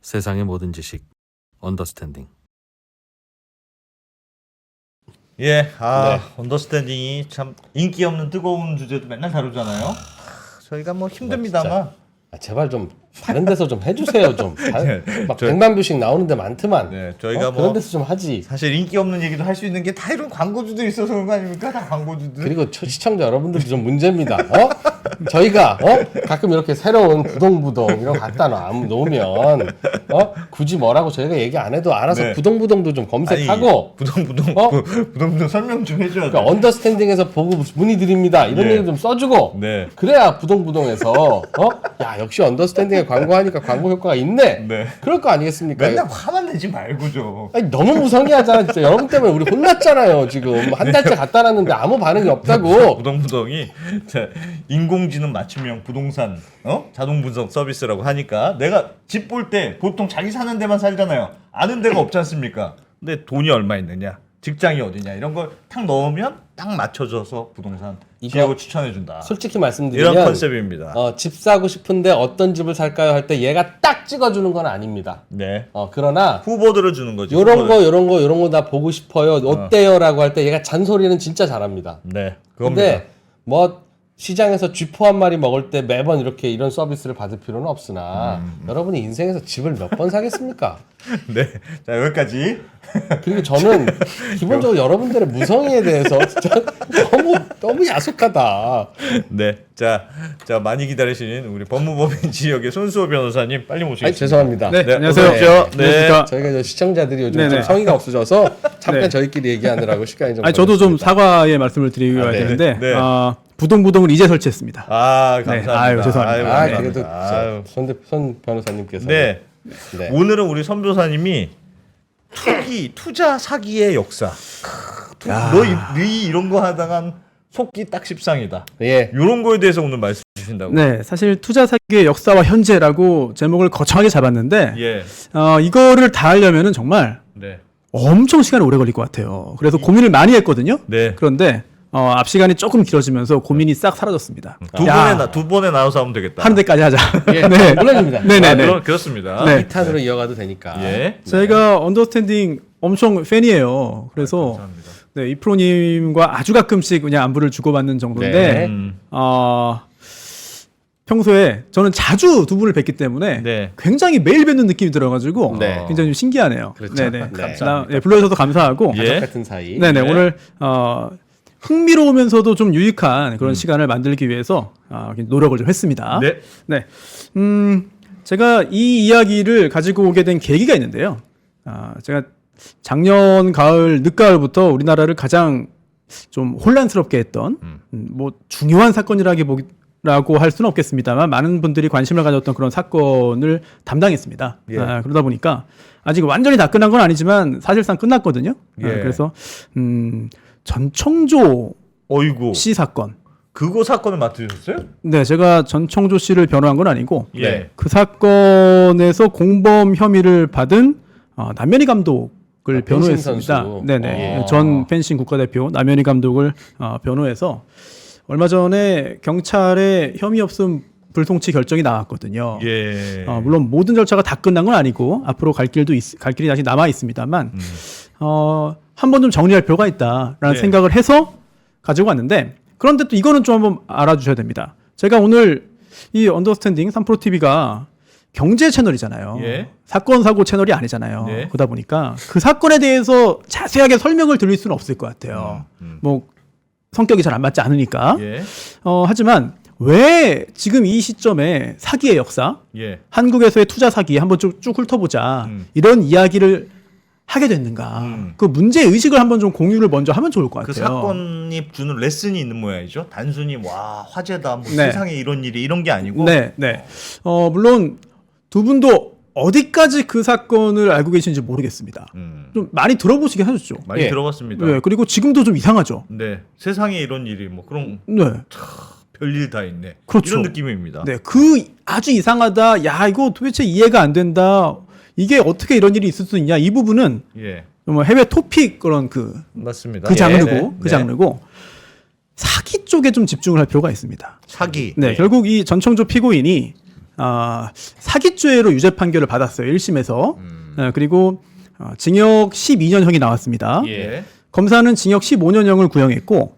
세상의 모든 지식 언더스탠딩. 예, 네. 언더스탠딩이 참 인기 없는 뜨거운 주제도 맨날 다루잖아요. 저희가 뭐 힘듭니다만. 제발 좀 다른 데서 좀 해주세요 좀. 막 저- 100만 뷰씩 나오는 데 많더만. 네, 저희가 그런 데서 좀 하지. 사실 인기 없는 얘기도 할 수 있는 게 다 이런 광고주도 있어서 그런 거 아닙니까? 다 광고주들. 그리고 시청자 여러분들도 좀 문제입니다. 저희가 가끔 이렇게 새로운 부동부동 이런 거 갖다 놓으면 굳이 뭐라고 저희가 얘기 안 해도 알아서 네. 부동부동도 좀 검색하고 부동부동 설명 좀 해줘야 돼. 그러니까 언더스탠딩에서 보고 문의드립니다 이런 예. 얘기 좀 써주고 네. 그래야 부동부동에서 야 역시 언더스탠딩에 광고하니까 광고 효과가 있네. 네. 그럴 거 아니겠습니까? 맨날 화만 내지 말고 좀. 아니, 너무 무성의하잖아 진짜. 여러분 때문에 우리 혼났잖아요 지금. 한 달째 갖다 놨는데 아무 반응이 없다고. 부동부동이 인공지능 맞춤형 부동산 자동 분석 서비스라고 하니까 내가 집 볼 때 보통 자기 사는 데만 살잖아요. 아는 데가 없지 않습니까? 근데 돈이 얼마 있느냐, 직장이 어디냐 이런 걸 탁 넣으면 딱 맞춰져서 부동산 지역을 추천해준다. 솔직히 말씀드리면 이런 컨셉입니다. 집 사고 싶은데 어떤 집을 살까요 할 때 얘가 딱 찍어주는 건 아닙니다. 네. 그러나 후보들을 주는 거죠. 요런 거 나 보고 싶어요. 어때요라고 할 때 얘가 잔소리는 진짜 잘합니다. 네. 그겁니다. 근데 뭐 시장에서 쥐포 한 마리 먹을 때 매번 이렇게 이런 서비스를 받을 필요는 없으나 여러분이 인생에서 집을 몇 번 사겠습니까? 네. 자, 여기까지. 그리고 저는 기본적으로 여러분들의 무성의에 대해서 진짜 너무 야속하다. 네. 자, 많이 기다리신 우리 법무법인 지역의 손수호 변호사님 빨리 모시겠습니다. 아니, 죄송합니다. 네, 네, 안녕하세요. 어서 오십시오. 네. 안녕하십니까. 저희가 이제 시청자들이 요즘 좀 네네. 성의가 없어져서 잠깐 네. 저희끼리 얘기하느라고 시간이 좀 아니 저도 좀 걸렸습니다. 사과의 말씀을 드리고야 네. 되는데 네. 부동부동을 이제 설치했습니다. 감사합니다. 아유, 죄송합니다. 아유, 그래도 감사합니다. 아유. 손 변호사님께서 네. 네. 오늘은 우리 선 변호사님이 투자 사기의 역사. 너희 이런 거 하다간 속기 딱 십상이다. 예. 이런 거에 대해서 오늘 말씀 주신다고. 네, 사실 투자 사기의 역사와 현재라고 제목을 거창하게 잡았는데 예. 이거를 다 하려면은 정말 네. 엄청 시간이 오래 걸릴 것 같아요. 그래서 고민을 많이 했거든요. 네. 그런데 앞 시간이 조금 길어지면서 고민이 싹 사라졌습니다. 두 번에 나눠서 하면 되겠다. 하는 데까지 하자. 예. 네, 물론입니다. 네네네. 그렇습니다. 네. 2탄으로 이어가도 되니까. 예. 저희가 언더스탠딩 엄청 팬이에요. 그래서 감사합니다. 네, 이프로님과 아주 가끔씩 그냥 안부를 주고받는 정도인데 네. 평소에 저는 자주 두 분을 뵙기 때문에 네. 굉장히 매일 뵙는 느낌이 들어가지고 네. 굉장히 좀 신기하네요. 그렇죠. 네네. 감사합니다. 네, 불러주셔서 감사하고 예. 가족 같은 사이. 네네 네. 오늘 흥미로우면서도 좀 유익한 그런 시간을 만들기 위해서 노력을 좀 했습니다. 네. 네. 제가 이 이야기를 가지고 오게 된 계기가 있는데요. 제가 작년 가을, 늦가을부터 우리나라를 가장 좀 혼란스럽게 했던, 뭐 중요한 사건이라고 할 수는 없겠습니다만 많은 분들이 관심을 가졌던 그런 사건을 담당했습니다. 예. 그러다 보니까 아직 완전히 다 끝난 건 아니지만 사실상 끝났거든요. 예. 그래서 전청조 어이구. 씨 사건. 그거 사건을 맡으셨어요? 네, 제가 전청조 씨를 변호한 건 아니고 예. 그 사건에서 공범 혐의를 받은 남현희 감독을 펜싱 변호했습니다. 선수. 네네. 전 펜싱 국가대표 남현희 감독을 변호해서 얼마 전에 경찰의 혐의 없음 불송치 결정이 나왔거든요. 예. 물론 모든 절차가 다 끝난 건 아니고 앞으로 갈 길이 다시 남아 있습니다만 한 번 좀 정리할 필요가 있다라는 네. 생각을 해서 가지고 왔는데 그런데 또 이거는 좀 한번 알아주셔야 됩니다. 제가 오늘 이 언더스탠딩 3프로TV가 경제 채널이잖아요. 예. 사건 사고 채널이 아니잖아요. 네. 그러다 보니까 그 사건에 대해서 자세하게 설명을 드릴 수는 없을 것 같아요. 뭐 성격이 잘 안 맞지 않으니까. 예. 하지만 왜 지금 이 시점에 사기의 역사, 예. 한국에서의 투자 사기 한번 쭉 훑어보자 이런 이야기를 하게 됐는가. 그 문제 의식을 한번 좀 공유를 먼저 하면 좋을 것 그 같아요. 사건이 주는 레슨이 있는 모양이죠. 단순히 와 화제다, 뭐 네. 세상에 이런 일이 이런 게 아니고. 네, 네. 물론 두 분도 어디까지 그 사건을 알고 계신지 모르겠습니다. 좀 많이 들어보시긴 하셨죠. 많이 예. 들어봤습니다. 네, 그리고 지금도 좀 이상하죠. 네, 세상에 이런 일이 뭐 그런 네, 별일 다 있네. 그렇죠. 이런 느낌입니다. 네, 그 아주 이상하다. 야, 이거 도대체 이해가 안 된다. 이게 어떻게 이런 일이 있을 수 있냐? 이 부분은 예, 뭐 해외 토픽 그런 그 맞습니다. 장르고 네, 그 네. 장르고 사기 쪽에 좀 집중을 할 필요가 있습니다. 사기. 네, 결국 이 전청조 피고인이 사기죄로 유죄 판결을 받았어요. 1심에서. 그리고 징역 12년형이 나왔습니다. 예. 검사는 징역 15년형을 구형했고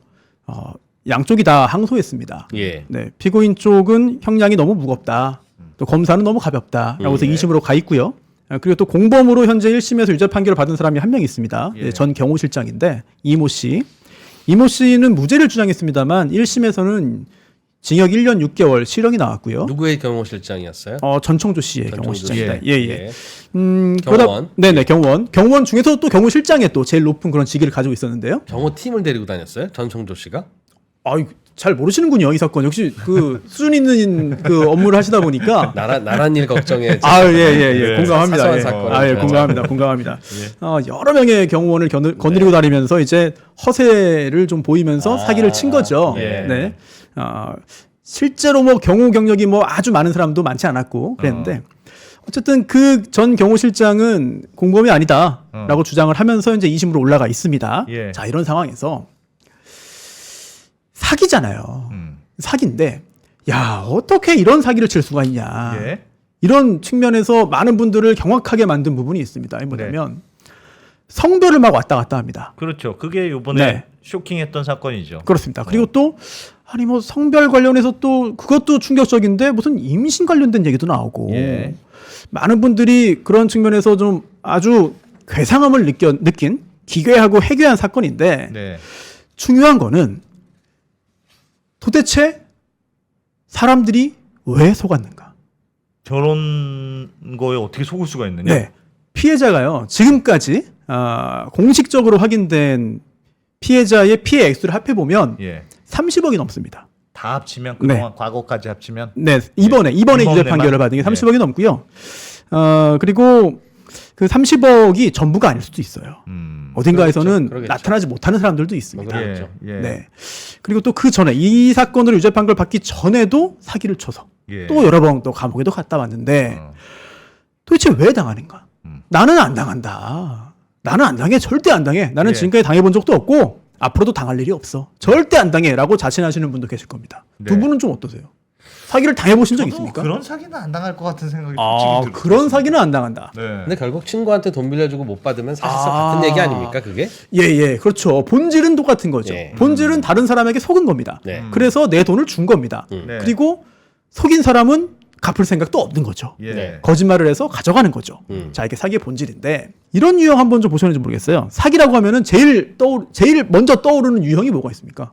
양쪽이 다 항소했습니다. 예. 네, 피고인 쪽은 형량이 너무 무겁다. 또 검사는 너무 가볍다라고 해서 2심으로 가 있고요. 그리고 또 공범으로 현재 1심에서 유죄 판결을 받은 사람이 한 명 있습니다. 예. 전 경호실장인데 이모 씨. 이모 씨는 무죄를 주장했습니다만 1심에서는 징역 1년 6개월 실형이 나왔고요. 누구의 경호실장이었어요? 전청조 씨의 전청조 경호실장입니다. 씨. 예, 예. 경호원. 네네, 경호원. 경호원 중에서 또 경호실장에 또 제일 높은 그런 직위를 가지고 있었는데요. 경호팀을 데리고 다녔어요? 전청조 씨가? 잘 모르시는군요, 이 사건. 역시 그 수준 있는 그 업무를 하시다 보니까. 나란 일 걱정에 예. 공감합니다. 사소한 예. 사건을 공감합니다. 여러 명의 경호원을 거느리고 다니면서 이제 허세를 좀 보이면서 사기를 친 거죠. 예. 네. 실제로 뭐 경호 경력이 뭐 아주 많은 사람도 많지 않았고 그랬는데 어쨌든 그 전 경호실장은 공범이 아니다라고 주장을 하면서 이제 2심으로 올라가 있습니다. 예. 자, 이런 상황에서 사기잖아요. 사기인데 야, 어떻게 이런 사기를 칠 수가 있냐. 예. 이런 측면에서 많은 분들을 경악하게 만든 부분이 있습니다. 뭐냐면 성별을 막 왔다 갔다 합니다. 그렇죠. 그게 이번에 네. 쇼킹했던 사건이죠. 그렇습니다. 그리고 또 아니 뭐 성별 관련해서 또 그것도 충격적인데 무슨 임신 관련된 얘기도 나오고 예. 많은 분들이 그런 측면에서 좀 아주 괴상함을 느낀 기괴하고 해괴한 사건인데 네. 중요한 거는 도대체 사람들이 왜 속았는가? 저런 거에 어떻게 속을 수가 있느냐? 네. 피해자가요. 지금까지 공식적으로 확인된 피해자의 피해 액수를 합해 보면 예. 30억이 넘습니다. 다 합치면 그동안 과거까지 합치면 네, 이번에 유죄 이번에만? 판결을 받은 게 30억이 네. 넘고요. 그리고 그 30억이 전부가 아닐 수도 있어요. 어딘가에서는 그러겠죠. 나타나지 못하는 사람들도 있습니다. 그러겠죠. 예. 네. 그리고 또 그 전에 이 사건으로 유죄 판결 받기 전에도 사기를 쳐서 예. 또 여러 번 또 감옥에도 갔다 왔는데 어. 도대체 왜 당하는가? 나는 안 당한다. 나는 안 당해. 절대 안 당해. 나는 예. 지금까지 당해본 적도 없고 앞으로도 당할 일이 없어. 절대 안 당해라고 자신하시는 분도 계실 겁니다. 두 네. 분은 좀 어떠세요? 사기를 당해보신 적 저도 있습니까? 그런 사기는 안 당할 것 같은 생각이 솔직히 들어요. 그런 사기는 안 당한다. 네. 근데 결국 친구한테 돈 빌려주고 못 받으면 사실상 같은 얘기 아닙니까 그게? 예, 그렇죠. 본질은 똑같은 거죠. 예. 본질은 다른 사람에게 속은 겁니다. 네. 그래서 내 돈을 준 겁니다. 네. 그리고 속인 사람은 갚을 생각도 없는 거죠. 예. 네. 거짓말을 해서 가져가는 거죠. 자, 이게 사기의 본질인데 이런 유형 한번 좀 보셨는지 모르겠어요. 사기라고 하면은 제일 먼저 떠오르는 유형이 뭐가 있습니까?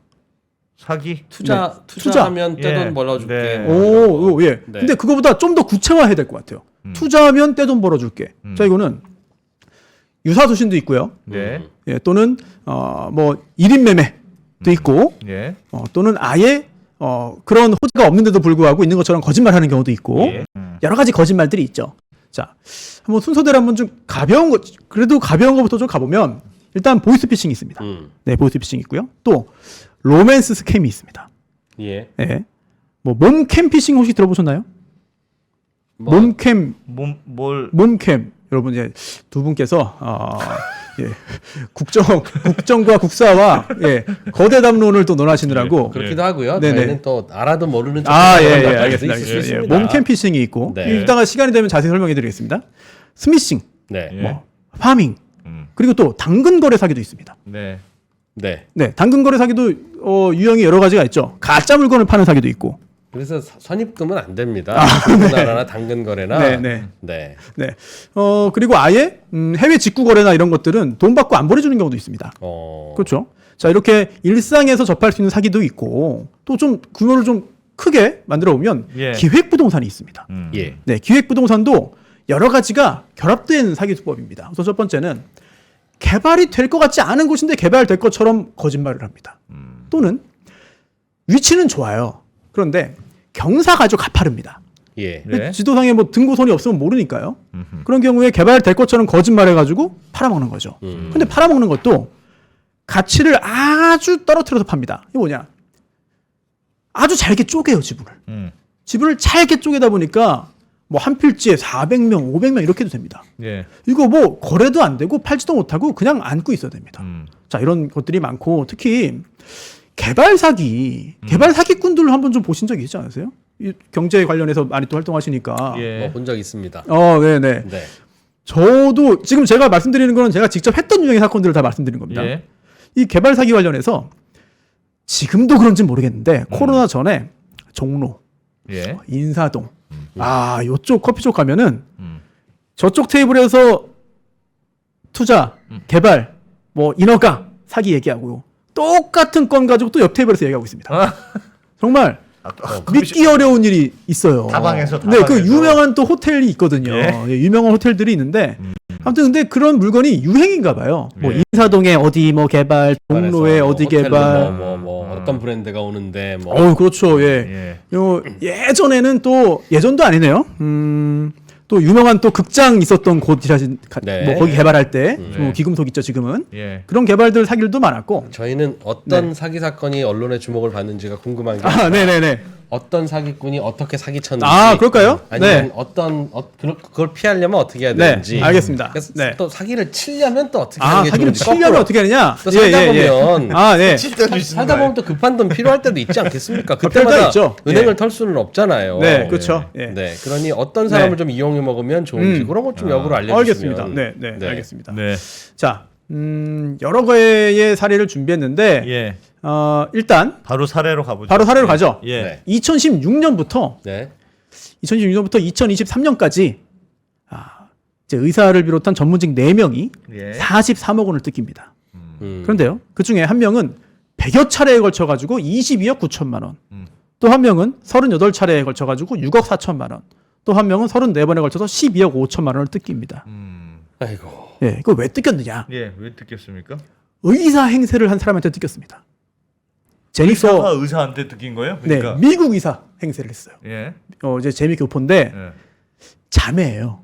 사기? 투자하면 예. 떼돈 벌어줄게. 네. 예. 네. 근데 그거보다 좀 더 구체화해야 될 것 같아요. 투자하면 떼돈 벌어줄게. 자, 이거는 유사수신도 있고요. 네. 예, 또는 뭐 1인 매매도 있고 예. 또는 아예 그런 호재가 없는데도 불구하고 있는 것처럼 거짓말하는 경우도 있고 예. 여러 가지 거짓말들이 있죠. 자, 한번 순서대로 한번 좀 가벼운 거부터 좀 가보면 일단 보이스피싱이 있습니다. 네, 보이스피싱이 있고요. 또 로맨스 스캠이 있습니다. 예. 예. 뭐 몸캠 피싱 혹시 들어보셨나요? 뭐, 몸캠 뭘 몸캠 여러분 이제 두 분께서 예. 국정과 국사와 예. 거대 담론을 또 논하시느라고 그렇기도 하고요. 네네. 저희는 또 알아도 모르는 알겠습니다. 있을 수 예. 있습니다. 몸캠 피싱이 있고 네. 이따가 시간이 되면 자세히 설명해 드리겠습니다. 스미싱, 네. 예. 뭐 파밍, 음. 그리고 또 당근 거래 사기도 있습니다. 네. 네. 네, 당근 거래 사기도 유형이 여러 가지가 있죠. 가짜 물건을 파는 사기도 있고. 그래서 선입금은 안 됩니다. 우리나라나 당근 거래나. 네. 네. 네. 그리고 아예 해외 직구 거래나 이런 것들은 돈 받고 안 보내주는 경우도 있습니다. 그렇죠. 자, 이렇게 일상에서 접할 수 있는 사기도 있고 또 좀 규모를 좀 크게 만들어 보면 예. 기획부동산이 있습니다. 예. 네, 기획부동산도 여러 가지가 결합된 사기 수법입니다. 우선 첫 번째는 개발이 될 것 같지 않은 곳인데 개발될 것처럼 거짓말을 합니다. 또는 위치는 좋아요. 그런데 경사가 아주 가파릅니다. 예. 네. 지도상에 뭐 등고선이 없으면 모르니까요. 그런 경우에 개발될 것처럼 거짓말해가지고 팔아먹는 거죠. 근데 팔아먹는 것도 가치를 아주 떨어뜨려서 팝니다. 이게 뭐냐? 아주 잘게 쪼개요, 지분을. 지분을 잘게 쪼개다 보니까 뭐 한 필지에 400명, 500명 이렇게 해도 됩니다. 예. 이거 뭐 거래도 안 되고 팔지도 못하고 그냥 안고 있어야 됩니다. 자, 이런 것들이 많고 특히 개발 사기꾼들을 한번 좀 보신 적이 있지 않으세요? 이 경제 관련해서 많이 또 활동하시니까. 예. 뭐 본 적 있습니다. 네네. 네. 저도 지금 제가 말씀드리는 거는 제가 직접 했던 유형의 사건들을 다 말씀드리는 겁니다. 예. 이 개발 사기 관련해서 지금도 그런지 모르겠는데 코로나 전에 종로, 예. 인사동, 요쪽 커피숍 가면은 음. 저쪽 테이블에서 투자, 개발, 뭐 인허가 사기 얘기하고요. 똑같은 건 가지고 또 옆 테이블에서 얘기하고 있습니다. 정말 믿기 어려운 일이 있어요. 다방에서 네, 그 다방에서. 유명한 또 호텔이 있거든요. 예. 예, 유명한 호텔들이 있는데 아무튼 근데 그런 물건이 유행인가 봐요. 뭐 예. 인사동에 어디 뭐 개발, 종로에 뭐 어디 호텔로 개발. 뭐 어떤 브랜드가 오는데 뭐 그렇죠. 예. 예. 예전에는 또 예전도 아니네요. 또 유명한 또 극장 있었던 곳이라신 네. 뭐 거기 개발할 때 네. 뭐 기금속 있죠 지금은. 예. 그런 개발들 사기들도 많았고. 저희는 어떤 사기 사건이 언론의 주목을 받는지가 궁금한 게 네네네. 어떤 사기꾼이 어떻게 사기쳤는지 그럴까요? 아니면 네. 그걸 피하려면 어떻게 해야 네, 되는지 알겠습니다. 그래서 네. 또 사기를 치려면 또 어떻게 하는 게 사기를 좋은지 치려면 거꾸로. 어떻게 하느냐? 또 살다 보면 네. 살다 보면 또 급한 돈 필요할 때도 있지 않겠습니까? 때가 그때마다 있죠. 은행을 예. 털 수는 없잖아요. 네, 그렇죠. 예. 네, 그러니 어떤 사람을 네. 좀 이용해 먹으면 좋은지 그런 것 좀 역으로 알려주시면. 알겠습니다. 네, 알겠습니다. 네. 자, 여러 개의 사례를 준비했는데 예. 일단 바로 사례로 가보죠. 바로 사례로 가죠. 예. 네. 2016년부터 네. 2023년까지 이제 의사를 비롯한 전문직 4명이 예. 43억 원을 뜯깁니다. 음. 그런데요, 그 중에 한 명은 100여 차례에 걸쳐가지고 22억 9천만 원. 또 한 명은 38차례에 걸쳐가지고 6억 4천만 원. 또 한 명은 34번에 걸쳐서 12억 5천만 원을 뜯깁니다. 아이고. 예, 그걸 왜 뜯겼느냐? 예. 왜 듣겠습니까? 의사 행세를 한 사람한테 뜯겼습니다. 의사가 제니퍼, 의사한테 듣긴 거예요? 그러니까. 네, 미국 의사 행세를 했어요. 예. 이제 제미 교포인데 예. 자매예요.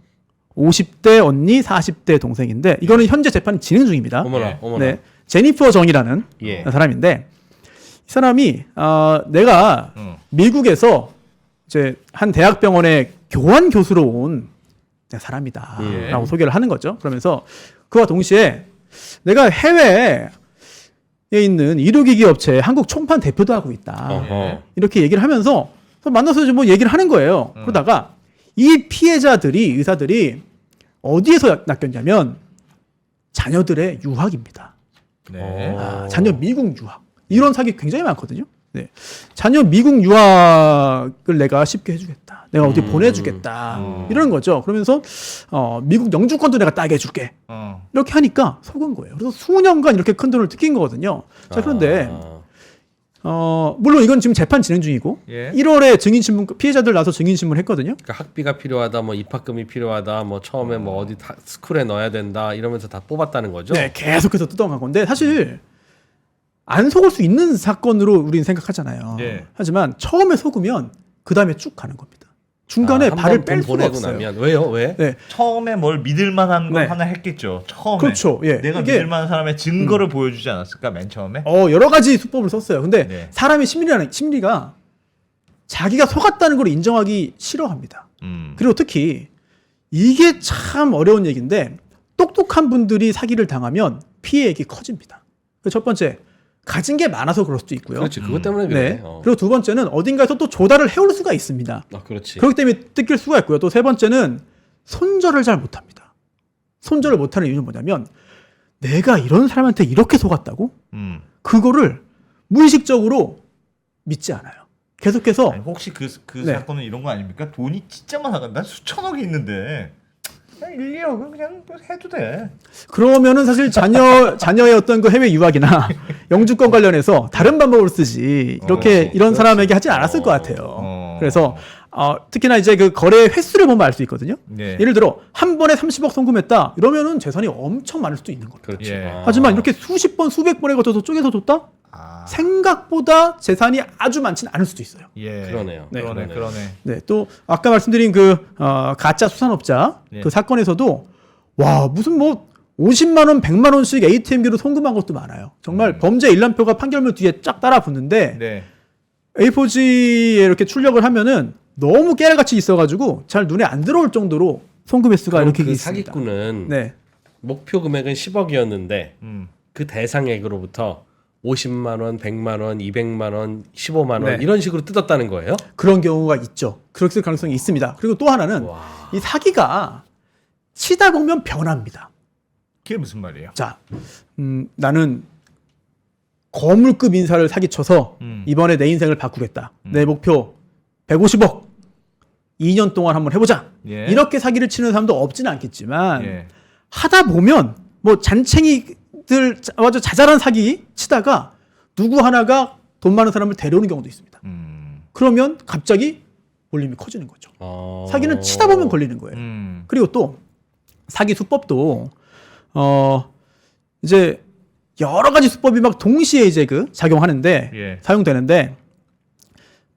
50대 언니, 40대 동생인데 이거는 현재 재판이 진행 중입니다. 어머나, 예. 어머나. 네, 제니퍼 정이라는 예. 사람인데 이 사람이 내가 미국에서 이제 한 대학병원에 교환 교수로 온 사람이다라고 소개를 하는 거죠. 그러면서 그와 동시에 내가 해외에 있는 의료기기 업체 한국 총판 대표도 하고 있다. 어허. 이렇게 얘기를 하면서 만나서 뭐 얘기를 하는 거예요. 그러다가 이 피해자들이 의사들이 어디에서 낚였냐면 자녀들의 유학입니다. 네. 자녀 미국 유학. 이런 사기 굉장히 많거든요. 네. 자녀 미국 유학을 내가 쉽게 해주겠다. 내가 어디 보내주겠다. 이런 거죠. 그러면서 미국 영주권도 내가 따게 해줄게. 이렇게 하니까 속은 거예요. 그래서 수년간 이렇게 큰 돈을 뜯긴 거거든요. 자, 그런데 물론 이건 지금 재판 진행 중이고 예. 1월에 증인신문 피해자들 나서 증인신문 했거든요. 그러니까 학비가 필요하다, 뭐 입학금이 필요하다, 뭐 처음에 뭐 어디 스쿨에 넣어야 된다 이러면서 다 뽑았다는 거죠. 네, 계속해서 뜯어간 건데 사실 안 속을 수 있는 사건으로 우리는 생각하잖아요. 예. 하지만 처음에 속으면 그 다음에 쭉 가는 겁니다. 중간에 발을 뺄 수가 보내고 없어요. 나면 왜요? 왜? 네, 처음에 뭘 믿을 만한 걸 네. 하나 했겠죠. 처음에. 그렇죠. 예. 내가 이게- 믿을 만한 사람의 증거를 보여주지 않았을까 맨 처음에? 여러 가지 수법을 썼어요. 근데 네. 사람의 심리가 자기가 속았다는 걸 인정하기 싫어합니다. 그리고 특히 이게 참 어려운 얘기인데 똑똑한 분들이 사기를 당하면 피해액이 커집니다. 첫 번째, 가진 게 많아서 그럴 수도 있고요. 그렇지. 그것 때문에 그래. 네. 그리고 두 번째는 어딘가에서 또 조달을 해올 수가 있습니다. 그렇지. 그렇기 때문에 뜯길 수가 있고요. 또 세 번째는 손절을 잘 못합니다. 손절을 못하는 이유는 뭐냐면 내가 이런 사람한테 이렇게 속았다고? 그거를 무의식적으로 믿지 않아요. 계속해서 아니, 혹시 그 네. 사건은 이런 거 아닙니까? 돈이 진짜 많아가. 난 수천억이 있는데 그냥 1, 2억은 그냥 뭐 해도 돼. 그러면은 사실 자녀의 어떤 그 해외 유학이나 영주권 관련해서 다른 방법을 쓰지 이렇게 이런 사람에게 하진 않았을 것 같아요. 그래서 특히나 이제 그 거래 횟수를 보면 알 수 있거든요. 네. 예를 들어 한 번에 30억 송금했다 이러면은 재산이 엄청 많을 수도 있는 겁니다. 그렇지. 예. 하지만 이렇게 수십 번 수백 번에 걸쳐서 쪼개서 줬다? 생각보다 재산이 아주 많지는 않을 수도 있어요. 예. 그러네요. 네. 그러네. 네, 또 아까 말씀드린 그 가짜 수산업자 네. 그 사건에서도 와 무슨 뭐 50만 원, 100만 원씩 ATM기로 송금한 것도 많아요. 정말 범죄 일람표가 판결문 뒤에 쫙 따라 붙는데 네. A4G에 이렇게 출력을 하면은 너무 깨알같이 있어가지고 잘 눈에 안 들어올 정도로 송금 횟수가 그럼 이렇게 그 있습니다. 사기꾼은 네, 목표 금액은 10억이었는데 음. 그 대상액으로부터 50만 원, 100만 원, 200만 원, 15만 원 네. 이런 식으로 뜯었다는 거예요? 그런 경우가 있죠. 그럴 가능성이 있습니다. 그리고 또 하나는 이 사기가 치다 보면 변합니다. 그게 무슨 말이에요? 자, 나는 거물급 인사를 사기쳐서 이번에 내 인생을 바꾸겠다. 내 목표 150억. 2년 동안 한번 해보자. 예. 이렇게 사기를 치는 사람도 없지는 않겠지만 예. 하다 보면 뭐 잔챙이들 아주 자잘한 사기 치다가 누구 하나가 돈 많은 사람을 데려오는 경우도 있습니다. 그러면 갑자기 볼륨이 커지는 거죠. 사기는 치다 보면 걸리는 거예요. 그리고 또 사기 수법도 이제 여러 가지 수법이 막 동시에 이제 그 작용하는데 예. 사용되는데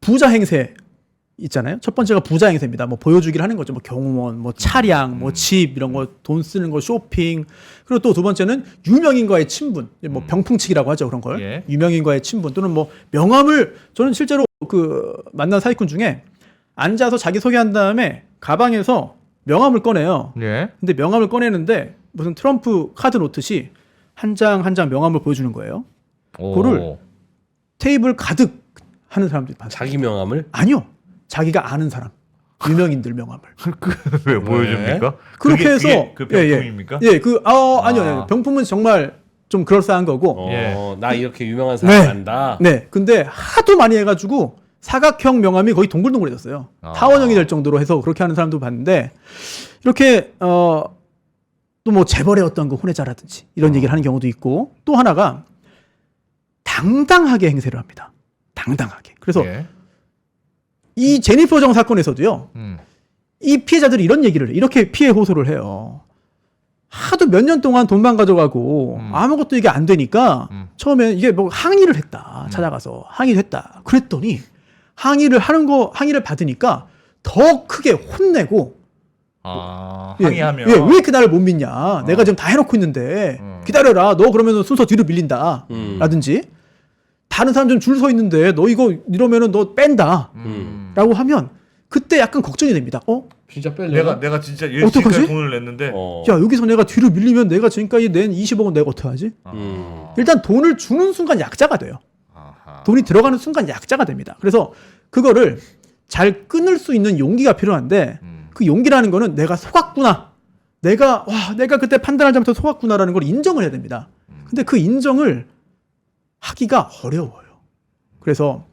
부자 행세 있잖아요. 첫 번째가 부자 행세입니다. 뭐 보여주기를 하는 거죠. 뭐 경호원, 뭐 차량, 뭐 집 이런 거 돈 쓰는 거 쇼핑. 그리고 또 두 번째는 유명인과의 친분. 뭐 병풍치기라고 하죠. 그런 걸. 예. 유명인과의 친분 또는 뭐 명함을 저는 실제로 그 만난 사기꾼 중에 앉아서 자기 소개한 다음에 가방에서 명함을 꺼내요. 예. 근데 명함을 꺼내는데 무슨 트럼프 카드 놓듯이 한 장 한 장 명함을 보여주는 거예요. 그거를 테이블 가득 하는 사람들이 많아요. 자기 명함을? 아니요. 자기가 아는 사람. 유명인들 명함을. 왜 보여줍니까? 그렇게 해서 그 병풍입니까? 예, 아니요. 병품은 정말 좀 그럴싸한 거고. 어, 나 이렇게 유명한 사람 네. 안다. 네. 근데 하도 많이 해가지고 사각형 명함이 거의 동글동글해졌어요. 타원형이 될 정도로 해서 그렇게 하는 사람도 봤는데 이렇게 또 뭐 재벌의 어떤 그 혼외자라든지 이런 얘기를 하는 경우도 있고 또 하나가 당당하게 행세를 합니다. 당당하게. 그래서 예. 이 제니퍼 정 사건에서도요. 이 피해자들이 이런 얘기를 해요. 이렇게 피해 호소를 해요. 하도 몇 년 동안 돈만 가져가고 아무것도 이게 안 되니까 처음에 이게 뭐 항의를 했다. 찾아가서 항의를 했다. 그랬더니 항의를 받으니까 더 크게 혼내고 항의하면 왜 이렇게 나를 못 믿냐. 내가 지금 다 해놓고 있는데 기다려라. 너 그러면 순서 뒤로 밀린다. 라든지 다른 사람 좀 줄 서 있는데 너 이거 이러면은 너 뺀다. 라고 하면 그때 약간 걱정이 됩니다. 진짜 뺄려나? 내가 진짜 어떡하지? 지금까지 돈을 냈는데 야, 여기서 내가 뒤로 밀리면 내가 지금까지 낸 20억은 내가 어떡하지? 일단 돈을 주는 순간 약자가 돼요. 돈이 들어가는 순간 약자가 됩니다. 그래서 그거를 잘 끊을 수 있는 용기가 필요한데 그 용기라는 거는 내가 속았구나. 내가 그때 판단을 잘못해서 속았구나라는 걸 인정을 해야 됩니다. 근데 그 인정을 하기가 어려워요. 그래서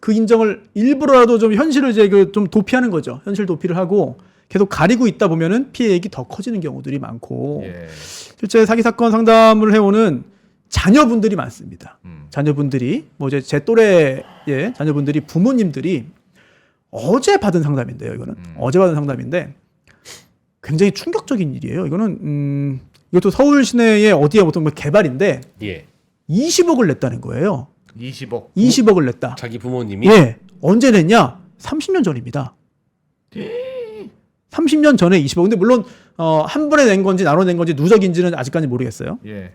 그 인정을 일부러라도 좀 현실을 이제 좀 도피하는 거죠. 현실 도피를 하고 계속 가리고 있다 보면은 피해액이 더 커지는 경우들이 많고 예. 실제 사기 사건 상담을 해오는 자녀분들이 많습니다. 자녀분들이 뭐 이제 제 또래의 자녀분들이 부모님들이 어제 받은 상담인데요. 이거는 어제 받은 상담인데 굉장히 충격적인 일이에요. 이거는 이것도 서울 시내의 어디에 보통 뭐 개발인데 예. 20억을 냈다는 거예요. 20억. 20억을 냈다. 자기 부모님이? 예. 언제 냈냐? 30년 전입니다. 30년 전에 20억. 근데 물론 한 번에 낸 건지 나눠 낸 건지 누적인지는 아직까지 모르겠어요. 예.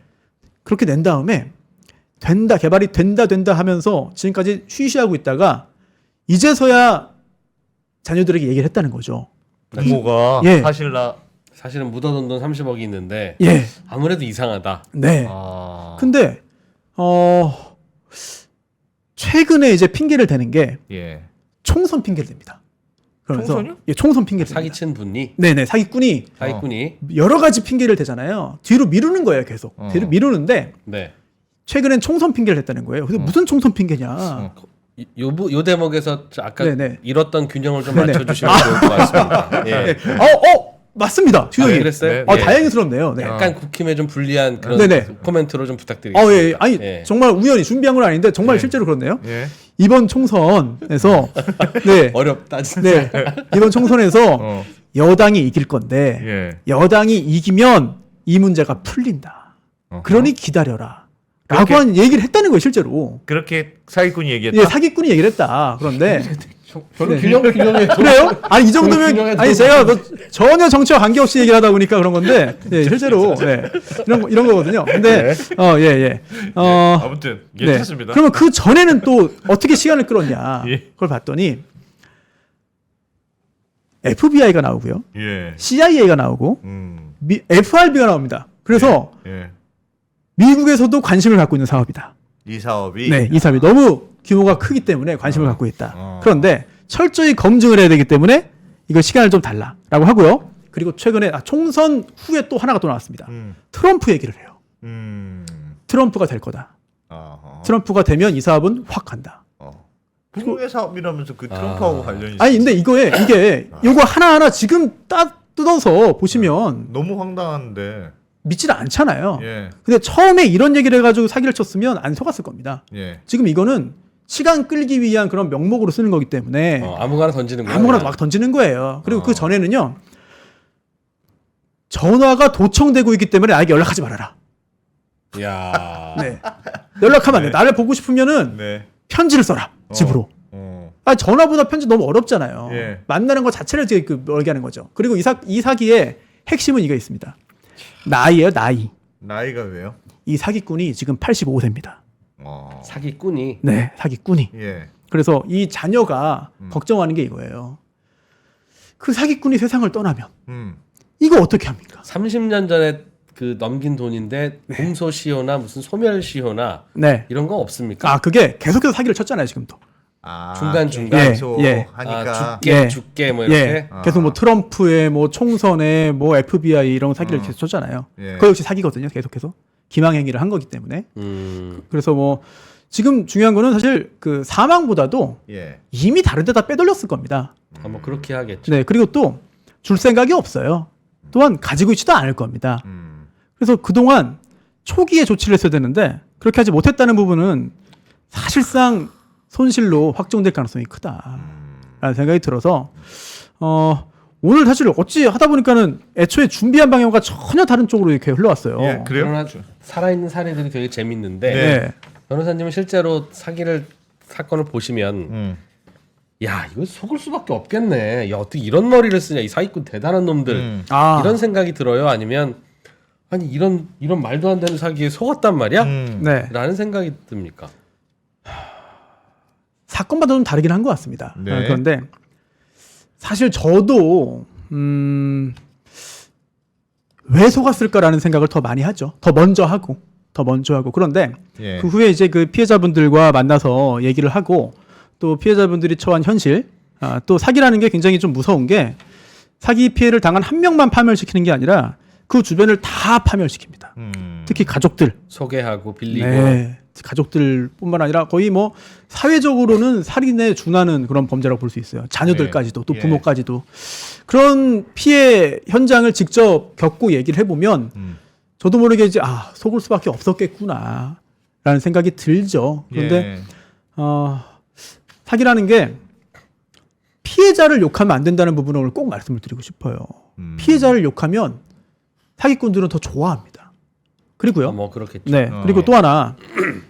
그렇게 낸 다음에 개발이 된다 하면서 지금까지 쉬쉬하고 있다가 이제서야 자녀들에게 얘기를 했다는 거죠. 부모가 예. 사실은 묻어둔 돈 30억이 있는데 예. 아무래도 이상하다. 네. 근데 최근에 이제 핑계를 대는 게 예. 총선 핑계를 댑니다. 그러면서 총선이요? 예, 총선 핑계를 댑니다. 사기친 분이? 네네, 사기꾼이 여러 가지 핑계를 대잖아요. 뒤로 미루는 거예요, 계속. 뒤로 미루는데 네. 최근엔 총선 핑계를 댔다는 거예요. 그래서 무슨 총선 핑계냐? 요 대목에서 아까 네네. 잃었던 균형을 좀 네네. 맞춰주시면 좋을 것 같습니다. 예. 맞습니다. 주영이. 그랬어요? 네. 다행스럽네요. 네. 약간 국힘에 좀 불리한 그런 네네. 코멘트로 좀 부탁드리겠습니다. 예. 아니 예. 정말 우연히 준비한 건 아닌데 정말 실제로 그렇네요. 예. 이번 총선에서 네, 어렵다 진짜. 네, 이번 총선에서 여당이 이길 건데 예. 여당이 이기면 이 문제가 풀린다. 그러니 기다려라. 라고 한 얘기를 했다는 거예요, 실제로. 그렇게 사기꾼이 얘기했다. 예, 사기꾼이 얘기를 했다. 그런데 별로 네. 균형에 그래요? 아니 이 정도면 균형에 아니 제가 뭐 전혀 정치와 관계없이 얘기를 하다 보니까 그런 건데 예, 실제로 이런 거거든요. 근데 예. 아무튼 괜찮습니다. 그러면 그 전에는 또 어떻게 시간을 끌었냐? 예. 그걸 봤더니 FBI가 나오고요, 예. CIA가 나오고 FRB가 나옵니다. 그래서 예. 미국에서도 관심을 갖고 있는 사업이다. 이 사업이 네, 이 사업이 너무 규모가 크기 때문에 관심을 갖고 있다. 어. 그런데 철저히 검증을 해야 되기 때문에 이거 시간을 좀 달라라고 하고요. 그리고 최근에 총선 후에 또 하나가 또 나왔습니다. 트럼프 얘기를 해요. 트럼프가 될 거다. 어허. 트럼프가 되면 이 사업은 확 간다. 부동의 사업이라면서 그 트럼프하고 관련이 아니 근데 이게 요거 하나하나 지금 뜯어서 보시면 너무 황당한데. 믿질 않잖아요. 예. 근데 처음에 이런 얘기를 해가지고 사기를 쳤으면 안 속았을 겁니다. 예. 지금 이거는 시간 끌기 위한 그런 명목으로 쓰는 거기 때문에 아무거나 던지는 거야. 아무거나 막 던지는 거예요. 그리고 그 전에는요. 전화가 도청되고 있기 때문에 나에게 연락하지 말아라. 야. 네. 연락하면 안 돼. 나를 보고 싶으면은 네. 편지를 써라. 집으로. 아니, 전화보다 편지 너무 어렵잖아요. 예. 만나는 거 자체를 되게 멀게 하는 거죠. 그리고 이 사기의 핵심은 이거 있습니다. 나이예요, 나이. 나이가 왜요? 이 사기꾼이 지금 85세입니다. 사기꾼이. 네, 사기꾼이. 예. 그래서 이 자녀가 걱정하는 게 이거예요. 그 사기꾼이 세상을 떠나면 이거 어떻게 합니까? 30년 전에 그 넘긴 돈인데 공소시효나 무슨 소멸시효나 네. 이런 거 없습니까? 아, 그게 계속해서 사기를 쳤잖아요, 지금도. 중간중간. 하니까. 죽게 뭐 이렇게. 계속 뭐 트럼프의 뭐 총선에 뭐 FBI 이런 사기를 계속 쳤잖아요. 예. 그거 역시 사기거든요, 계속해서. 기망행위를 한 거기 때문에. 그래서 뭐 지금 중요한 거는 사실 그 사망보다도 예. 이미 다른 데다 빼돌렸을 겁니다. 뭐 그렇게 하겠죠. 네, 그리고 또 줄 생각이 없어요. 또한 가지고 있지도 않을 겁니다. 그래서 그동안 초기에 조치를 했어야 되는데 그렇게 하지 못했다는 부분은 사실상 손실로 확정될 가능성이 크다라는 생각이 들어서 오늘 사실 어찌 하다 보니까는 애초에 준비한 방향과 전혀 다른 쪽으로 이렇게 흘러왔어요. 예, 그래요? 그러나 살아있는 사례들이 되게 재밌는데 네. 변호사님은 실제로 사건을 보시면 야 이거 속을 수밖에 없겠네. 야 어떻게 이런 머리를 쓰냐 이 사기꾼 대단한 놈들 이런 생각이 들어요. 아니면 아니 이런 말도 안 되는 사기에 속았단 말이야? 네. 라는 생각이 듭니까? 사건마다 좀 다르긴 한 것 같습니다. 네. 그런데 사실 저도 왜 속았을까라는 생각을 더 많이 하죠. 더 먼저 하고 그런데 예. 그 후에 이제 그 피해자분들과 만나서 얘기를 하고 또 피해자분들이 처한 현실, 또 사기라는 게 굉장히 좀 무서운 게 사기 피해를 당한 한 명만 파멸시키는 게 아니라 그 주변을 다 파멸시킵니다. 특히 가족들. 소개하고 빌리고. 네. 가족들뿐만 아니라 거의 뭐 사회적으로는 살인에 준하는 그런 범죄라고 볼 수 있어요. 자녀들까지도 또 예. 부모까지도. 그런 피해 현장을 직접 겪고 얘기를 해보면 저도 모르게 이제 속을 수밖에 없었겠구나 라는 생각이 들죠. 그런데 예. 사기라는 게 피해자를 욕하면 안 된다는 부분을 오늘 꼭 말씀을 드리고 싶어요. 피해자를 욕하면 사기꾼들은 더 좋아합니다. 그리고요. 뭐 그렇겠죠. 네. 그리고 또 하나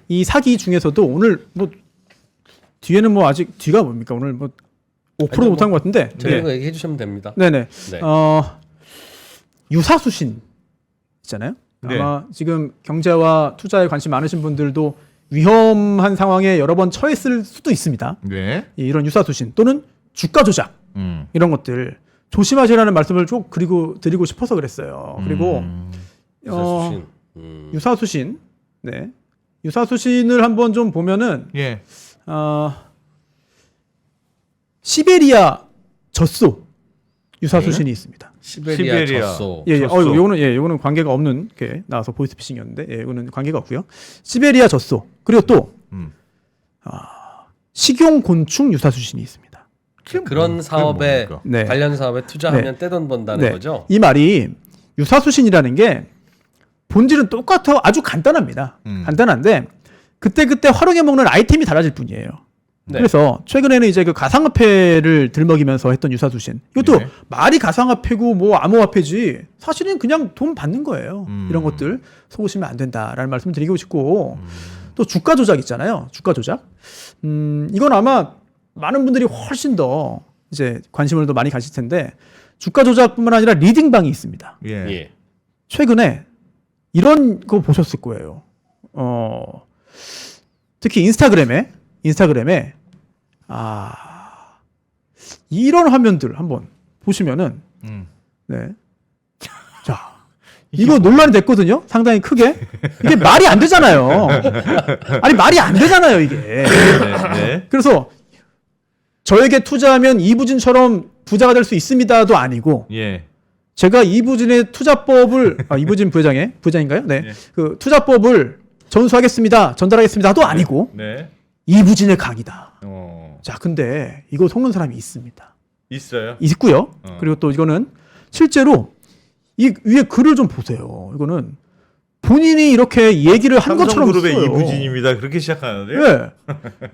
이 사기 중에서도 오늘 뭐 뒤에는 뭐 아직 뒤가 뭡니까? 오늘 뭐 5% 못한 것 같은데. 저희가 얘기해 주시면 됩니다. 네네. 네. 유사수신 있잖아요. 네. 아마 지금 경제와 투자에 관심 많으신 분들도 위험한 상황에 여러 번 처했을 수도 있습니다. 네. 이런 유사수신 또는 주가 조작 이런 것들 조심하시라는 말씀을 쭉 드리고 싶어서 그랬어요. 그리고 유사수신. 유사수신, 네, 유사수신을 한번 좀 보면은 예. 시베리아 젖소 유사수신이 있습니다. 시베리아 젖소. 예, 젖소. 요거는 관계가 없는 게 나와서 보이스피싱이었는데, 예, 이거는 관계가 없고요. 시베리아 젖소 그리고 또 식용곤충 유사수신이 있습니다. 그런 사업에 뭡니까? 네. 관련 사업에 투자하면 네. 떼돈 번다는 네. 거죠. 이 말이 유사수신이라는 게 본질은 똑같아 아주 간단합니다. 간단한데 그때 활용해 먹는 아이템이 달라질 뿐이에요. 네. 그래서 최근에는 이제 그 가상화폐를 들먹이면서 했던 유사수신. 이것도 네. 말이 가상화폐고 뭐 암호화폐지 사실은 그냥 돈 받는 거예요. 이런 것들 속으시면 안 된다라는 말씀을 드리고 싶고 또 주가 조작 있잖아요. 주가 조작. 이건 아마 많은 분들이 훨씬 더 이제 관심을 더 많이 가질 텐데 주가 조작뿐만 아니라 리딩방이 있습니다. 예. 예. 최근에 이런 거 보셨을 거예요. 특히 인스타그램에 이런 화면들 한번 보시면은 네. 자, 이거 논란이 됐거든요. 상당히 크게. 이게 말이 안 되잖아요. 아니 말이 안 되잖아요 이게. 네. 그래서 저에게 투자하면 이부진처럼 부자가 될 수 있습니다도 아니고 예. 제가 이부진의 투자법을 이부진 부회장인가요? 네. 예. 그 투자법을 전수하겠습니다. 전달하겠습니다도 아니고 네. 이부진의 강이다. 어. 자, 근데 이거 속는 사람이 있습니다. 있어요. 있고요. 그리고 또 이거는 실제로 이 위에 글을 좀 보세요. 이거는 본인이 이렇게 얘기를 한 것처럼 삼성그룹의 써요. 이부진입니다. 그렇게 시작하는데요. 네.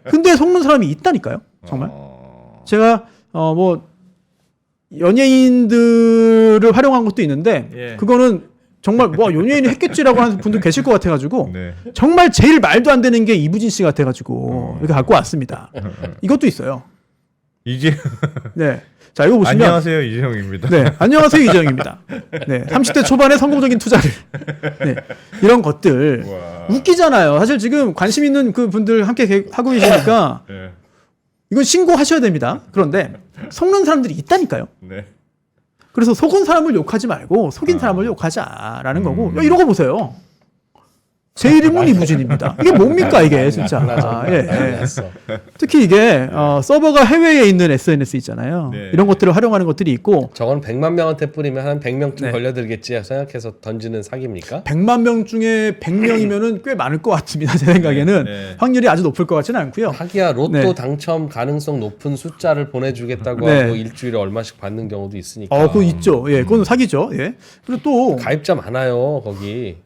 근데 속는 사람이 있다니까요. 정말. 제가 뭐 연예인들을 활용한 것도 있는데 예. 그거는 정말 뭐 연예인이 했겠지라고 하는 분도 계실 것 같아가지고 네. 정말 제일 말도 안 되는 게 이부진 씨 같아가지고 이렇게 갖고 왔습니다. 이것도 있어요. 이제 네. 자, 이거 보시면 안녕하세요 이재용입니다. 네, 안녕하세요 이재영입니다. 네, 30대 초반의 성공적인 투자를 네, 이런 것들 와. 웃기잖아요. 사실 지금 관심 있는 그 분들 함께 하고 계시니까 네. 이건 신고하셔야 됩니다. 그런데 속는 사람들이 있다니까요. 네. 그래서 속은 사람을 욕하지 말고 속인 사람을 욕하자라는 거고 야, 이런 거 보세요. 제 이름은 이부진입니다. 이게 뭡니까 이게 진짜. 특히 이게 서버가 해외에 있는 SNS 있잖아요. 네. 이런 것들을 활용하는 것들이 있고 저건 100만 명한테 뿌리면 한 100명쯤 네. 걸려들겠지 생각해서 던지는 사기입니까? 100만 명 중에 100명이면은 꽤 많을 것 같습니다. 제 생각에는 네. 확률이 아주 높을 것 같지는 않고요. 하기야 로또 네. 당첨 가능성 높은 숫자를 보내주겠다고 네. 하고 일주일에 얼마씩 받는 경우도 있으니까. 그거 있죠. 예, 그건 사기죠. 예. 그리고 또 가입자 많아요 거기.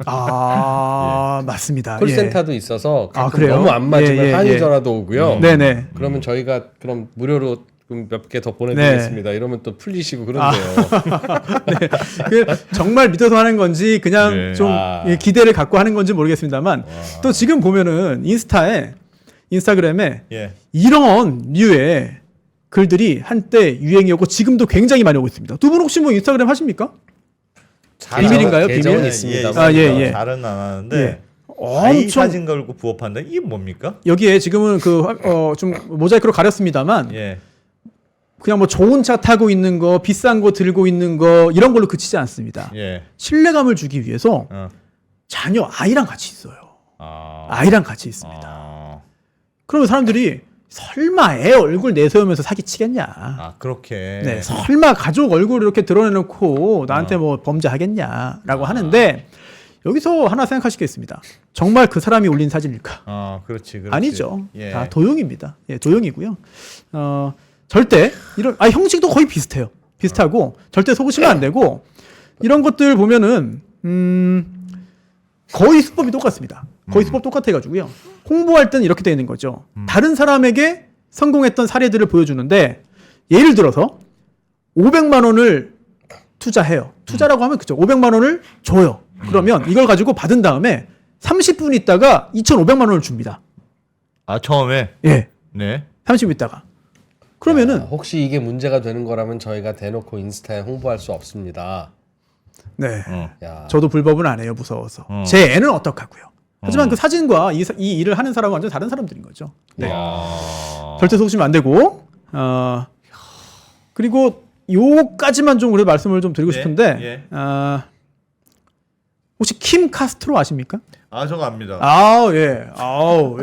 맞습니다. 콜센터도 있어서 가끔 그래요? 너무 안 맞으면 예, 예, 항의 예. 전화도 오고요. 네네. 그러면 저희가 그럼 무료로 몇 개 더 보내드리겠습니다. 이러면 또 풀리시고 그런데요. 네. 그 정말 믿어서 하는 건지 그냥 네. 좀 기대를 갖고 하는 건지 모르겠습니다만 또 지금 보면은 인스타그램에 예. 이런 류의 글들이 한때 유행이었고 지금도 굉장히 많이 오고 있습니다. 두 분 혹시 뭐 인스타그램 하십니까? 비밀인가요? 계정은 비밀? 있습니다. 예. 잘은 안 하는데 예. 아이 엄청 사진 걸고 부업한다. 이게 뭡니까? 여기에 지금은 좀 모자이크로 가렸습니다만 예. 그냥 뭐 좋은 차 타고 있는 거, 비싼 거 들고 있는 거 이런 걸로 그치지 않습니다. 예. 신뢰감을 주기 위해서 어. 자녀 아이랑 같이 있어요. 아. 아이랑 같이 있습니다. 아. 그러면 사람들이 설마 애 얼굴 내세우면서 사기치겠냐? 그렇게. 네, 설마 가족 얼굴 이렇게 드러내놓고 나한테 뭐 범죄하겠냐라고 하는데 여기서 하나 생각하실 게 있습니다. 정말 그 사람이 올린 사진일까? 그렇지. 아니죠. 예. 다 도용입니다. 예, 도용이고요. 절대 이런 형식도 거의 비슷해요. 비슷하고 절대 속으시면 안 되고 이런 것들 보면은 거의 수법이 똑같습니다. 거의 수법 똑같아가지고요. 홍보할 때는 이렇게 되어 있는 거죠. 다른 사람에게 성공했던 사례들을 보여주는데 예를 들어서 500만 원을 투자해요. 투자라고 하면 그죠. 500만 원을 줘요. 그러면 이걸 가지고 받은 다음에 30분 있다가 2,500만 원을 줍니다. 처음에. 예. 네. 30분 있다가. 그러면은 혹시 이게 문제가 되는 거라면 저희가 대놓고 인스타에 홍보할 수 없습니다. 네. 야. 저도 불법은 안 해요. 무서워서. 제 애는 어떡하고요. 하지만 그 사진과 이 일을 하는 사람은 완전 다른 사람들인 거죠. 네. 절대 속으시면 안 되고. 그리고 요까지만 좀 그래도 말씀을 좀 드리고 예, 싶은데 예. 혹시 킴 카스트로 아십니까? 저거 압니다. 예.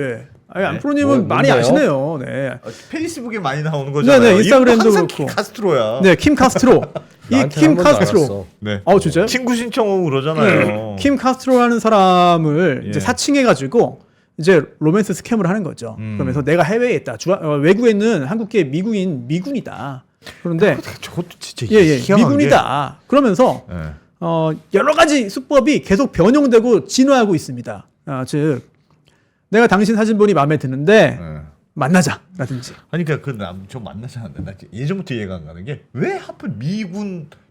예. 안프로님은 많이 뭔데요? 아시네요. 네. 페이스북에 많이 나오는 거잖아요. 네, 인스타그램도 이름도 항상 그렇고. 카스트로야. 네, 킴 카스트로. 이 나한테는 킴 한 번도 안 카스트로. 왔어. 네. 진짜요? 친구 신청하고 그러잖아요. 킴 카스트로라는 사람을 이제 예. 사칭해가지고 이제 로맨스 스캠을 하는 거죠. 그러면서 내가 해외에 있다. 외국에 있는 한국계 미군이다. 그런데 저것도 진짜 예, 희한한 미군이다. 그러면서 게. 예. 여러 가지 수법이 계속 변형되고 진화하고 있습니다. 즉 내가 당신 사진 보니 마음에 드는데 예. 만나자라든지. 아니 저 만나지 않는데 나 예전부터 이해가 안 가는 게 왜 하필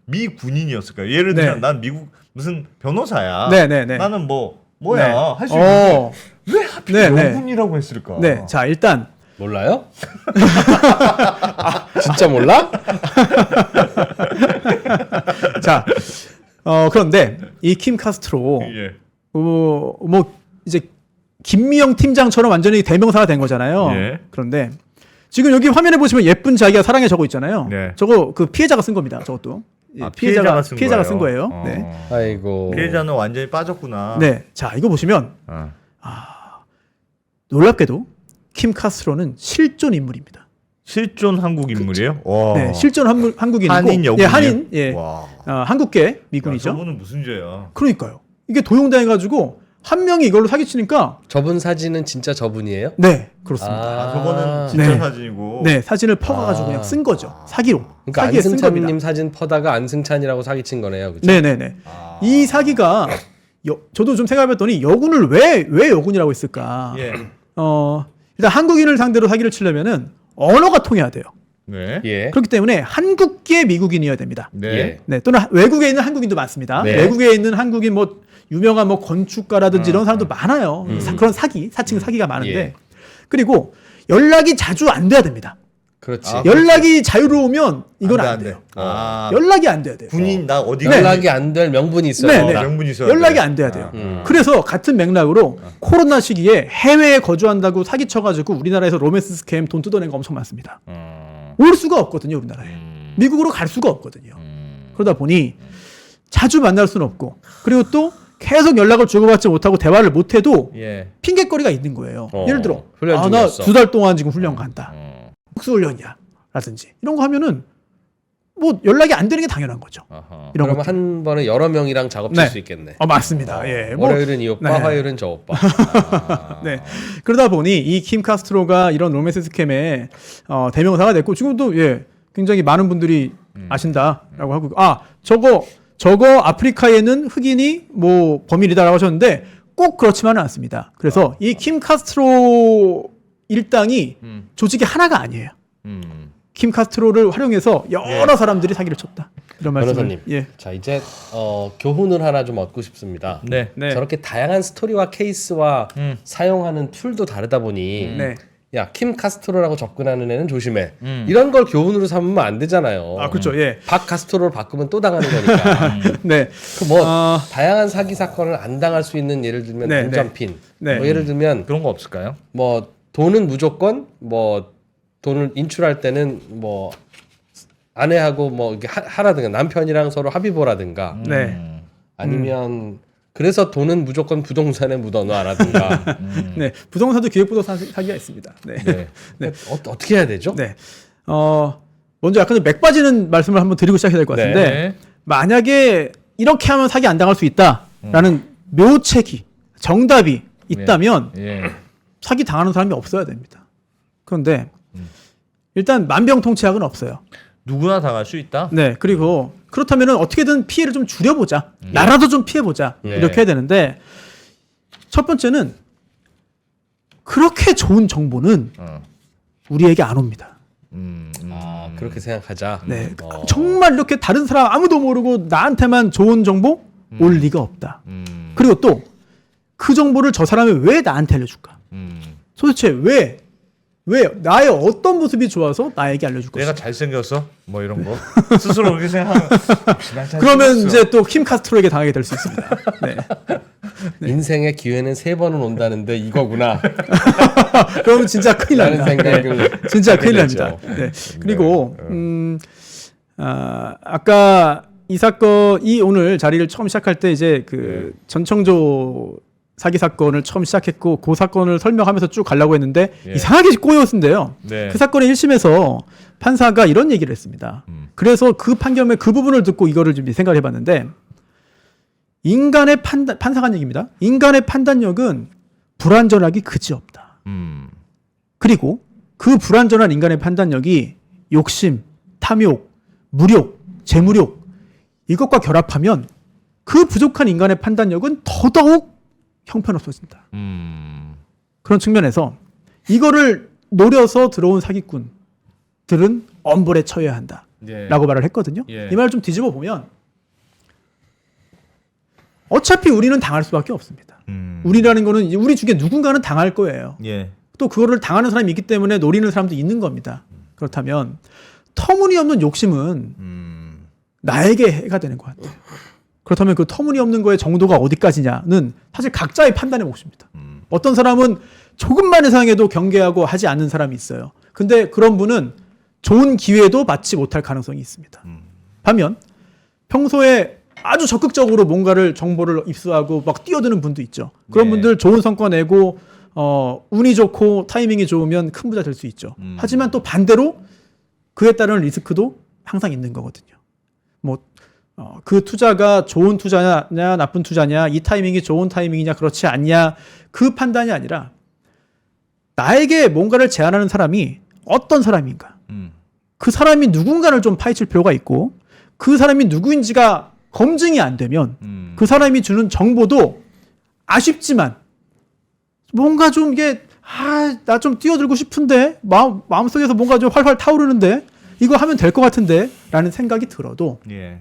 미군인이었을까요? 예를 들면 네. 난 미국 무슨 변호사야. 네. 나는 뭐야 네. 할 수 있는데 왜 하필 네, 네. 여군이라고 했을까? 네, 자 일단 몰라요? 진짜 몰라? 자 그런데 이 킴 카스트로 예. 뭐 이제 김미영 팀장처럼 완전히 대명사가 된 거잖아요. 예. 그런데 지금 여기 화면에 보시면 예쁜 자기가 사랑해 적어 있잖아요. 네. 저거 그 피해자가 쓴 겁니다. 저것도 피해자가 쓴 거예요. 네. 아이고. 피해자는 완전히 빠졌구나. 네. 자, 이거 보시면 놀랍게도 킴 카스트로는 실존 인물입니다. 실존 한국 인물이에요? 와. 네, 실존 한국인이고 한인 여군이요? 예, 한인. 예. 와. 한국계 미군이죠. 저분은 무슨 죄야? 그러니까요. 이게 도용당해 가지고 한 명이 이걸로 사기치니까 저분 사진은 진짜 저분이에요? 네, 그렇습니다. 아, 저거는 진짜 네. 사진이고. 네, 사진을 퍼가지고 그냥 쓴 거죠. 사기로. 그러니까 사기에 쓴 겁니다. 안승찬님 사진 퍼다가 안승찬이라고 사기친 거네요. 그렇죠? 네네네. 이 사기가 저도 좀 생각해봤더니 여군을 왜 여군이라고 했을까? 예. 일단 한국인을 상대로 사기를 치려면은 언어가 통해야 돼요. 네. 예. 그렇기 때문에 한국계 미국인이어야 됩니다. 네. 예. 네, 또는 외국에 있는 한국인도 많습니다. 네. 외국에 있는 한국인 뭐 유명한 뭐 건축가라든지 이런 사람도 많아요. 그런 사칭 사기가 많은데 예. 그리고 연락이 자주 안 돼야 됩니다. 그렇지. 연락이 자유로우면 이건 안 돼요. 아. 연락이 안 돼야 돼요. 군인 나 어디 네. 연락이 안 될 명분이 있어요. 네, 네. 명분이 있어야 연락이 돼. 안 돼야 돼요. 그래서 같은 맥락으로 코로나 시기에 해외에 거주한다고 사기 쳐가지고 우리나라에서 로맨스 스캠 돈 뜯어낸 거 엄청 많습니다. 올 수가 없거든요, 우리나라에. 미국으로 갈 수가 없거든요. 그러다 보니 자주 만날 수는 없고 그리고 또 계속 연락을 주고받지 못하고 대화를 못해도 예. 핑계거리가 있는 거예요. 예를 들어, 훈련 나 중이었어. 2달 동안 지금 훈련 간다. 특수훈련이야. 라든지 이런 거 하면은 뭐 연락이 안 되는 게 당연한 거죠. 아하. 이런 그러면 것들. 한 번에 여러 명이랑 작업 칠 수 있겠네. 맞습니다. 예. 뭐, 월요일은 이 오빠, 네. 화요일은 저 오빠. 네. 그러다 보니 이 킴 카스트로가 이런 로맨스 스캠의 대명사가 됐고 지금도 굉장히 많은 분들이 아신다라고 하고 저거 아프리카에는 흑인이 뭐 범인이다라고 하셨는데 꼭 그렇지만은 않습니다. 그래서 이 킴 카스트로 일당이 조직이 하나가 아니에요. 킴 카스트로를 활용해서 여러 사람들이 사기를 쳤다. 이런 말씀을. 변호사님. 예. 자 이제 교훈을 하나 좀 얻고 싶습니다. 네. 네. 저렇게 다양한 스토리와 케이스와 사용하는 툴도 다르다 보니 네. 야 킴 카스트로라고 접근하는 애는 조심해. 이런 걸 교훈으로 삼으면 안 되잖아요. 그렇죠. 예. 박 카스트로를 바꾸면 또 당하는 거니까. 네. 그 뭐 다양한 사기 사건을 안 당할 수 있는 예를 들면 네, 동전핀. 네. 뭐 예를 들면 그런 거 없을까요? 뭐 돈은 무조건 뭐 돈을 인출할 때는 뭐 아내하고 뭐 이렇게 하라든가 남편이랑 서로 합의보라든가 네. 아니면 그래서 돈은 무조건 부동산에 묻어놔라든가. 네. 부동산도 기획부동산 사기가 있습니다. 네. 네. 네. 어떻게 해야 되죠? 네. 먼저 약간 맥 빠지는 말씀을 한번 드리고 시작해야 될 것 같은데 네. 만약에 이렇게 하면 사기 안 당할 수 있다라는 묘책이 정답이 있다면 예. 사기 당하는 사람이 없어야 됩니다. 그런데 일단 만병통치약은 없어요. 누구나 당할 수 있다. 네. 그리고 그렇다면은 어떻게든 피해를 좀 줄여보자. 나라도 좀 피해보자. 네. 이렇게 해야 되는데 첫 번째는 그렇게 좋은 정보는 우리에게 안 옵니다. 그렇게 생각하자. 네. 정말 이렇게 다른 사람 아무도 모르고 나한테만 좋은 정보 올 리가 없다. 그리고 또 그 정보를 저 사람이 왜 나한테 알려줄까? 도대체 왜 나의 어떤 모습이 좋아서 나에게 알려줄 것이야? 내가 잘생겼어? 뭐 이런 거 스스로 그렇게 생각하면 그러면 이제 또 킴 카스트로에게 당하게 될 수 있습니다. 네. 인생의 기회는 3번은 온다는데 이거구나. 그러면 진짜 큰일 라는 납니다. 생각을 네. 진짜 큰일 하게 납니다. 되죠. 네. 그리고 아까 이 사건이 오늘 자리를 처음 시작할 때 이제 그 전청조 사기 사건을 처음 시작했고 그 사건을 설명하면서 쭉 가려고 했는데 이상하게 꼬였는데요. 네. 그 사건의 1심에서 판사가 이런 얘기를 했습니다. 그래서 그 판결의 그 부분을 듣고 이거를 좀 생각을 해봤는데 인간의 판사가 한 얘기입니다. 인간의 판단력은 불완전하기 그지없다. 그리고 그 불완전한 인간의 판단력이 욕심, 탐욕, 무욕, 재무욕 이것과 결합하면 그 부족한 인간의 판단력은 더더욱 형편없어진다. 그런 측면에서 이거를 노려서 들어온 사기꾼들은 엄벌에 처해야 한다. 라고 말을 했거든요. 예. 이 말을 좀 뒤집어 보면 어차피 우리는 당할 수밖에 없습니다. 우리라는 거는 우리 중에 누군가는 당할 거예요. 예. 또 그거를 당하는 사람이 있기 때문에 노리는 사람도 있는 겁니다. 그렇다면 터무니없는 욕심은 나에게 해가 되는 것 같아요. 그렇다면 그 터무니없는 거의 정도가 어디까지냐는 사실 각자의 판단의 몫입니다. 어떤 사람은 조금만 해상해도 경계하고 하지 않는 사람이 있어요. 근데 그런 분은 좋은 기회도 받지 못할 가능성이 있습니다. 반면 평소에 아주 적극적으로 뭔가를 정보를 입수하고 막 뛰어드는 분도 있죠. 그런 네. 분들 좋은 성과 내고 운이 좋고 타이밍이 좋으면 큰 부자 될 수 있죠. 하지만 또 반대로 그에 따른 리스크도 항상 있는 거거든요. 뭐 그 투자가 좋은 투자냐 나쁜 투자냐 이 타이밍이 좋은 타이밍이냐 그렇지 않냐 그 판단이 아니라 나에게 뭔가를 제안하는 사람이 어떤 사람인가 그 사람이 누군가를 좀 파헤칠 필요가 있고 그 사람이 누구인지가 검증이 안 되면 그 사람이 주는 정보도 아쉽지만 뭔가 좀 이게 나 좀 뛰어들고 싶은데 마음속에서 뭔가 좀 활활 타오르는데 이거 하면 될 것 같은데 라는 생각이 들어도 예.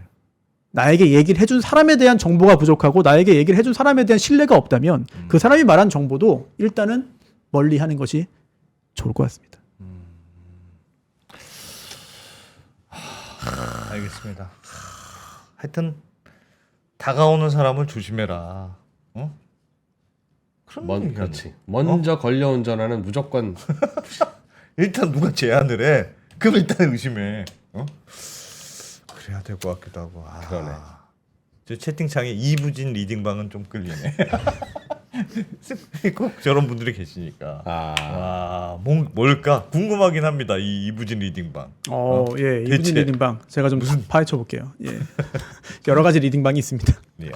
나에게 얘기를 해준 사람에 대한 정보가 부족하고 나에게 얘기를 해준 사람에 대한 신뢰가 없다면 그 사람이 말한 정보도 일단은 멀리 하는 것이 좋을 것 같습니다. 알겠습니다. 하여튼 다가오는 사람을 조심해라. 어? 그런 얘기가 그렇지. 먼저 걸려온 전화는 무조건 일단 누가 제안을 해. 그럼 일단 의심해. 어? 그래야 될 것 같기도 하고. 그러네. 저 채팅창에 이부진 리딩방은 좀 끌리네. 꼭 저런 분들이 계시니까. 뭘까 궁금하긴 합니다. 이 이부진 리딩방. 예, 대체 이부진 리딩방 제가 좀 파헤쳐 볼게요. 예, 여러 가지 리딩방이 있습니다. 예.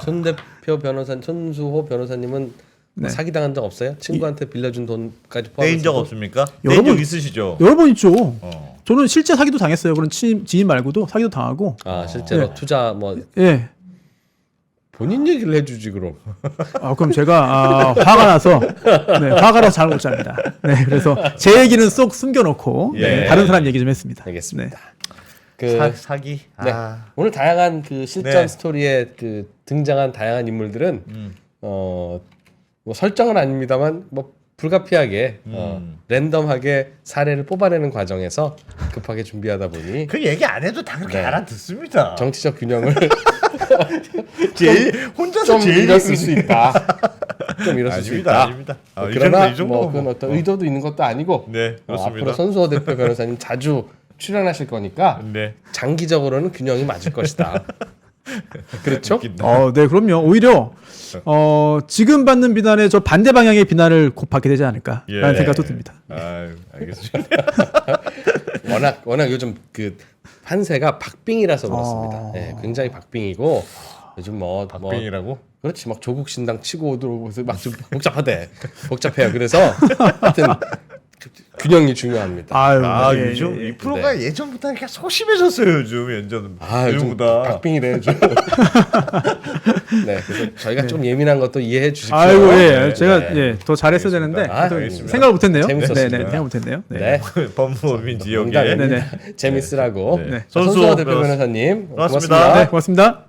손수호 변호사님은 네. 사기 당한 적 없어요? 친구한테 빌려준 돈까지 떼인 적 포함해서 없습니까? 여러 떼인 적 번- 있으시죠? 여러 번 있죠. 어. 저는 실제 사기도 당했어요. 그런 지인 말고도 사기도 당하고. 실제로 네. 투자 뭐 예. 본인 얘기를 해주지 그럼. 그럼 제가 화가 나서 화가 나서 잘 못 잡니다. 네, 그래서 제 얘기는 쏙 숨겨놓고 예. 다른 사람 얘기 좀 했습니다. 알겠습니다. 네. 사기. 네. 오늘 다양한 그 실전 네. 스토리에 그 등장한 다양한 인물들은 뭐 설정은 아닙니다만 뭐 불가피하게 랜덤하게 사례를 뽑아내는 과정에서 급하게 준비하다 보니 그 얘기 안 해도 다 그렇게 네. 알아듣습니다. 정치적 균형을 제일 혼자서 좀 제일 잃었을 수 있다. 좀 잃었을 수 아닙니다. 있다. 아닙니다. 그러나 이 정도 뭐 그건 어떤 의도도 있는 것도 아니고 네, 그렇습니다. 앞으로 손수호 대표 변호사님 자주 출연하실 거니까 네. 장기적으로는 균형이 맞을 것이다. 그렇죠? 네, 그럼요. 오히려 지금 받는 비난에 저 반대 방향의 비난을 곱하게 되지 않을까라는 예. 생각도 듭니다. 알겠습니다. 워낙 요즘 그 판세가 박빙이라서 그렇습니다. 네, 굉장히 박빙이고 요즘 뭐 박빙이라고? 그렇지 막 조국 신당 치고 오도록 해서 막 좀 복잡해요. 그래서 하여튼 균형이 중요합니다. 예, 요즘 예. 이 프로가 예전보다 이렇게 소심해졌어요. 요즘 연전 요즘 요즘보다. 박빙이래 요즘. 네, 그래서 저희가 좀 예민한 것도 이해해 주십시오. 아이고 네, 제가 네. 더 잘했어야 되는데 알겠습니다. 생각을 못했네요. 재밌었습니다. 네, 생각 못했네요. 네, 법무법인 지역에 농담입니다. 네, 네. 재밌으라고. 네. 손수호 대표 변호사- 변호사님 고맙습니다. 고맙습니다. 네, 고맙습니다.